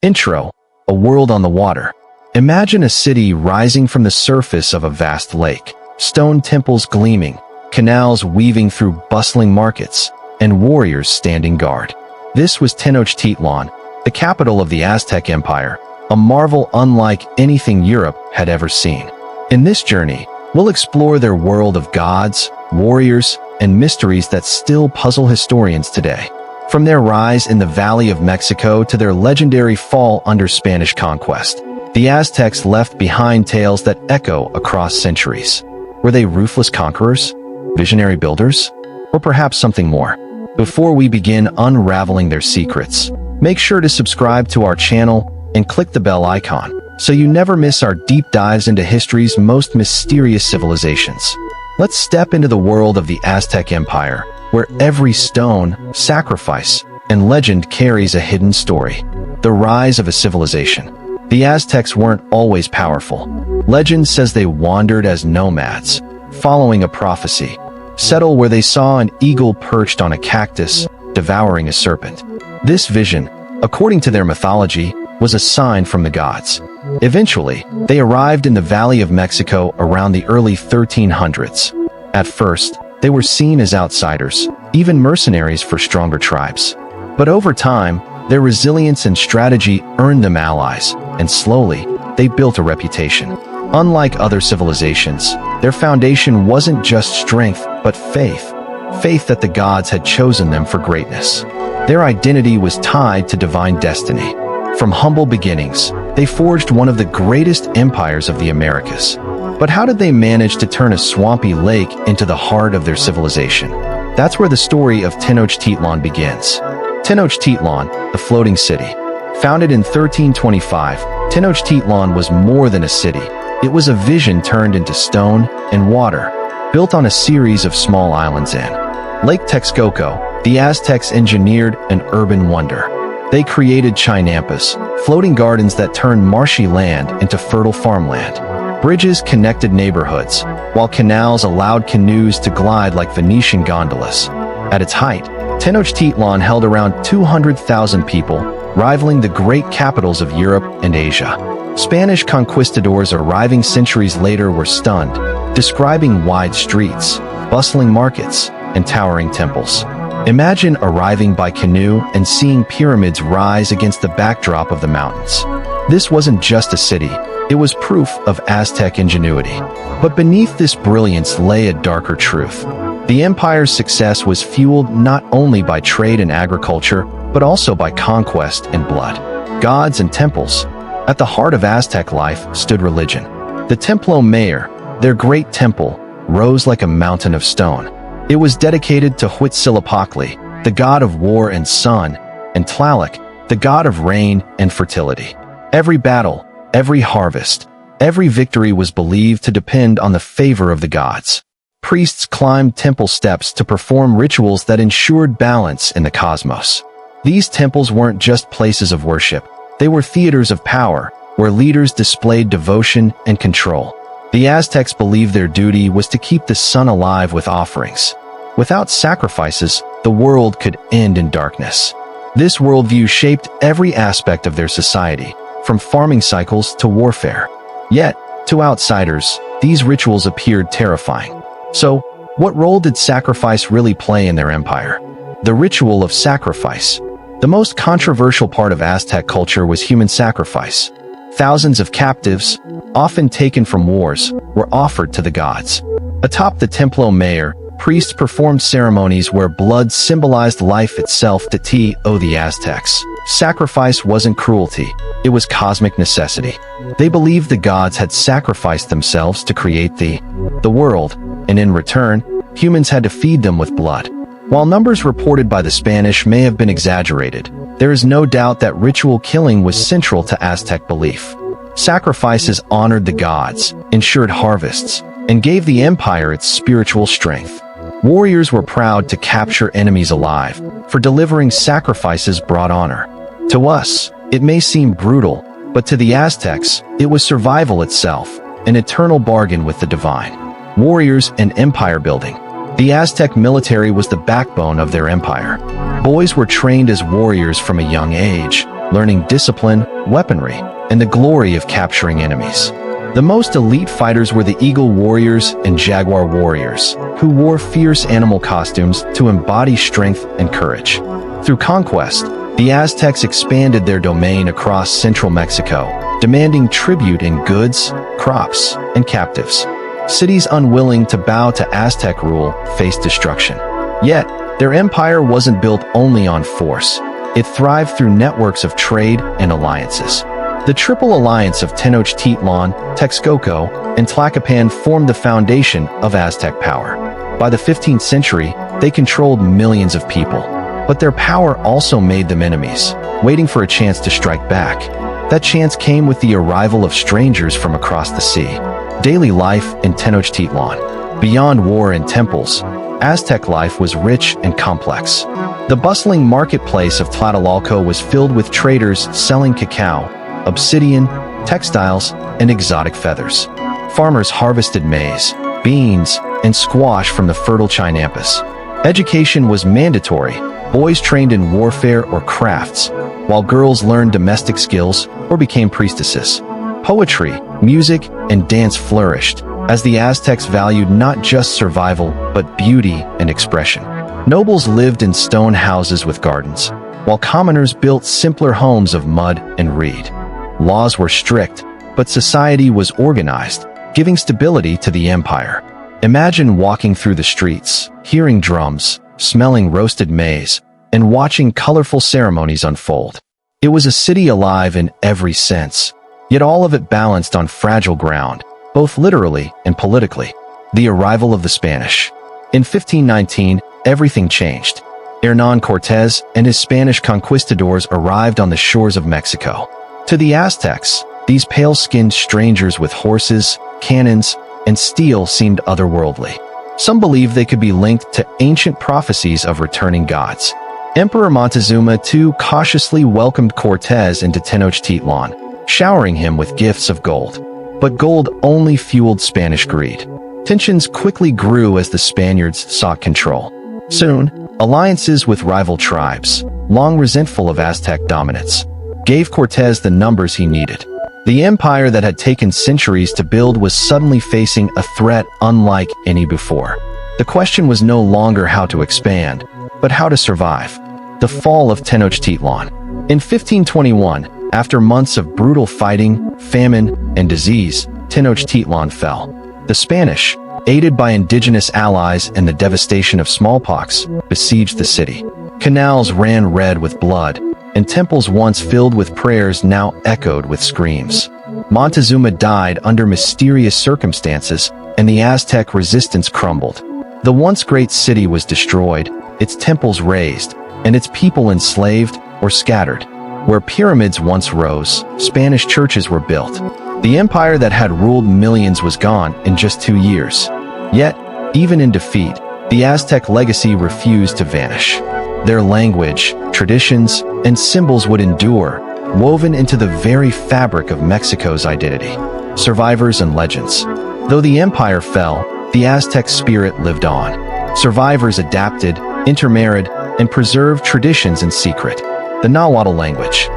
Intro: A world on the water. Imagine a city rising from the surface of a vast lake, stone temples gleaming, canals weaving through bustling markets, and warriors standing guard. This was Tenochtitlan, the capital of the Aztec Empire, a marvel unlike anything Europe had ever seen. In this journey, we'll explore their world of gods, warriors, and mysteries that still puzzle historians today. From their rise in the Valley of Mexico to their legendary fall under Spanish conquest, the Aztecs left behind tales that echo across centuries. Were they ruthless conquerors, visionary builders, or perhaps something more? Before we begin unraveling their secrets, make sure to subscribe to our channel and click the bell icon so you never miss our deep dives into history's most mysterious civilizations. Let's step into the world of the Aztec Empire, where every stone, sacrifice, and legend carries a hidden story. The rise of a civilization. The Aztecs weren't always powerful. Legend says they wandered as nomads, following a prophecy, settle where they saw an eagle perched on a cactus, devouring a serpent. This vision, according to their mythology, was a sign from the gods. Eventually, they arrived in the Valley of Mexico around the early 1300s. At first, they were seen as outsiders, even mercenaries for stronger tribes. But over time, their resilience and strategy earned them allies, and slowly, they built a reputation. Unlike other civilizations, their foundation wasn't just strength, but faith. Faith that the gods had chosen them for greatness. Their identity was tied to divine destiny. From humble beginnings, they forged one of the greatest empires of the Americas. But how did they manage to turn a swampy lake into the heart of their civilization? That's where the story of Tenochtitlan begins. Tenochtitlan, the floating city. Founded in 1325, Tenochtitlan was more than a city. It was a vision turned into stone and water, built on a series of small islands in Lake Texcoco. The Aztecs engineered an urban wonder. They created chinampas, floating gardens that turned marshy land into fertile farmland. Bridges connected neighborhoods, while canals allowed canoes to glide like Venetian gondolas. At its height, Tenochtitlan held around 200,000 people, rivaling the great capitals of Europe and Asia. Spanish conquistadors arriving centuries later were stunned, describing wide streets, bustling markets, and towering temples. Imagine arriving by canoe and seeing pyramids rise against the backdrop of the mountains. This wasn't just a city, it was proof of Aztec ingenuity. But beneath this brilliance lay a darker truth. The empire's success was fueled not only by trade and agriculture, but also by conquest and blood. Gods and temples. At the heart of Aztec life stood religion. The Templo Mayor, their great temple, rose like a mountain of stone. It was dedicated to Huitzilopochtli, the god of war and sun, and Tlaloc, the god of rain and fertility. Every battle, every harvest, every victory was believed to depend on the favor of the gods. Priests climbed temple steps to perform rituals that ensured balance in the cosmos. These temples weren't just places of worship, they were theaters of power, where leaders displayed devotion and control. The Aztecs believed their duty was to keep the sun alive with offerings. Without sacrifices, the world could end in darkness. This worldview shaped every aspect of their society, from farming cycles to warfare. Yet, to outsiders, these rituals appeared terrifying. So, what role did sacrifice really play in their empire? The ritual of sacrifice. The most controversial part of Aztec culture was human sacrifice. Thousands of captives, often taken from wars, were offered to the gods. Atop the Templo Mayor, priests performed ceremonies where blood symbolized life itself to the Aztecs. Sacrifice wasn't cruelty, it was cosmic necessity. They believed the gods had sacrificed themselves to create the world, and in return, humans had to feed them with blood. While numbers reported by the Spanish may have been exaggerated, there is no doubt that ritual killing was central to Aztec belief. Sacrifices honored the gods, ensured harvests, and gave the empire its spiritual strength. Warriors were proud to capture enemies alive, for delivering sacrifices brought honor. To us, it may seem brutal, but to the Aztecs, it was survival itself, an eternal bargain with the divine. Warriors and empire building. The Aztec military was the backbone of their empire. Boys were trained as warriors from a young age, learning discipline, weaponry, and the glory of capturing enemies. The most elite fighters were the eagle warriors and jaguar warriors, who wore fierce animal costumes to embody strength and courage. Through conquest, the Aztecs expanded their domain across central Mexico, demanding tribute in goods, crops, and captives. Cities unwilling to bow to Aztec rule faced destruction. Yet, their empire wasn't built only on force. It thrived through networks of trade and alliances. The Triple Alliance of Tenochtitlan, Texcoco, and Tlacopan formed the foundation of Aztec power. By the 15th century, they controlled millions of people. But their power also made them enemies, waiting for a chance to strike back. That chance came with the arrival of strangers from across the sea. Daily life in Tenochtitlan. Beyond war and temples, Aztec life was rich and complex. The bustling marketplace of Tlatelolco was filled with traders selling cacao, obsidian, textiles, and exotic feathers. Farmers harvested maize, beans, and squash from the fertile Chinampas. Education was mandatory. Boys trained in warfare or crafts, while girls learned domestic skills or became priestesses. Poetry, music, and dance flourished, as the Aztecs valued not just survival, but beauty and expression. Nobles lived in stone houses with gardens, while commoners built simpler homes of mud and reed. Laws were strict, but society was organized, giving stability to the empire. Imagine walking through the streets, hearing drums, smelling roasted maize, and watching colorful ceremonies unfold. It was a city alive in every sense, yet all of it balanced on fragile ground, both literally and politically. The arrival of the Spanish. In 1519, everything changed. Hernán Cortés and his Spanish conquistadors arrived on the shores of Mexico. To the Aztecs, these pale-skinned strangers with horses, cannons, and steel seemed otherworldly. Some believed they could be linked to ancient prophecies of returning gods. Emperor Montezuma too cautiously welcomed Cortés into Tenochtitlan, showering him with gifts of gold. But gold only fueled Spanish greed. Tensions quickly grew as the Spaniards sought control. Soon, alliances with rival tribes, long resentful of Aztec dominance, gave Cortés the numbers he needed. The empire that had taken centuries to build was suddenly facing a threat unlike any before. The question was no longer how to expand, but how to survive. The fall of Tenochtitlan. In 1521, after months of brutal fighting, famine, and disease, Tenochtitlan fell. The Spanish, aided by indigenous allies and the devastation of smallpox, besieged the city. Canals ran red with blood, and temples once filled with prayers now echoed with screams. Montezuma died under mysterious circumstances, and the Aztec resistance crumbled. The once great city was destroyed, its temples razed, and its people enslaved or scattered. Where pyramids once rose, Spanish churches were built. The empire that had ruled millions was gone in just 2 years. Yet, even in defeat, the Aztec legacy refused to vanish. Their language, traditions, and symbols would endure, woven into the very fabric of Mexico's identity. Survivors and legends. Though the empire fell, the Aztec spirit lived on. Survivors adapted, intermarried, and preserved traditions in secret. The Nahuatl language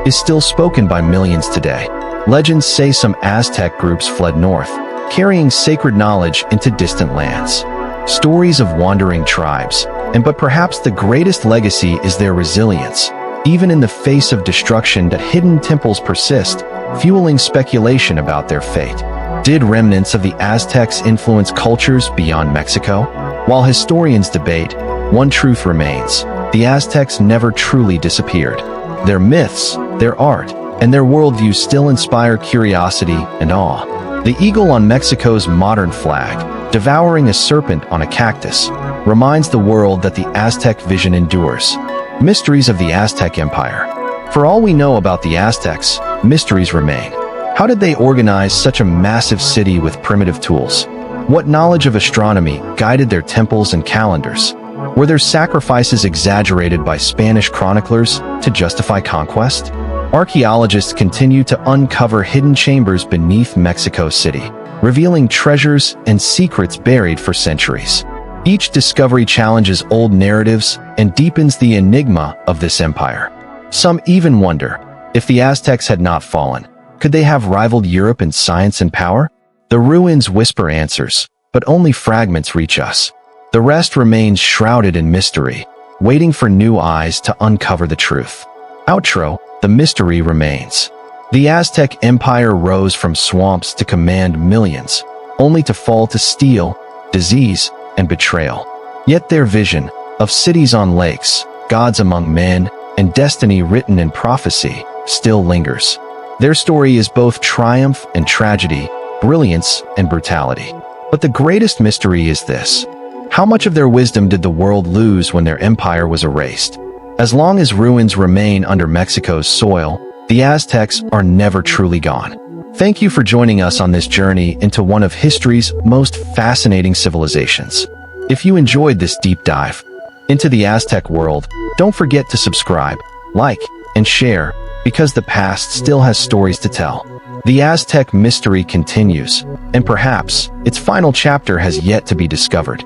is still spoken by millions today. Legends say some Aztec groups fled north, carrying sacred knowledge into distant lands. Stories of wandering tribes, but perhaps the greatest legacy is their resilience. Even in the face of destruction, that hidden temples persist, fueling speculation about their fate. Did remnants of the Aztecs influence cultures beyond Mexico? While historians debate, one truth remains: the Aztecs never truly disappeared. Their myths, their art, and their worldview still inspire curiosity and awe. The eagle on Mexico's modern flag, devouring a serpent on a cactus, reminds the world that the Aztec vision endures. Mysteries of the Aztec Empire. For all we know about the Aztecs, mysteries remain. How did they organize such a massive city with primitive tools? What knowledge of astronomy guided their temples and calendars? Were their sacrifices exaggerated by Spanish chroniclers to justify conquest? Archaeologists continue to uncover hidden chambers beneath Mexico City, revealing treasures and secrets buried for centuries. Each discovery challenges old narratives and deepens the enigma of this empire. Some even wonder, If the Aztecs had not fallen, could they have rivaled Europe in science and power? The ruins whisper answers, but only fragments reach us. The rest remains shrouded in mystery, waiting for new eyes to uncover the truth. Outro, the mystery remains. The Aztec Empire rose from swamps to command millions, only to fall to steel, disease, and betrayal. Yet their vision, of cities on lakes, gods among men, and destiny written in prophecy, still lingers. Their story is both triumph and tragedy, brilliance and brutality. But the greatest mystery is this: how much of their wisdom did the world lose when their empire was erased? As long as ruins remain under Mexico's soil, the Aztecs are never truly gone. Thank you for joining us on this journey into one of history's most fascinating civilizations. If you enjoyed this deep dive into the Aztec world, don't forget to subscribe, like, and share, because the past still has stories to tell. The Aztec mystery continues, and perhaps its final chapter has yet to be discovered.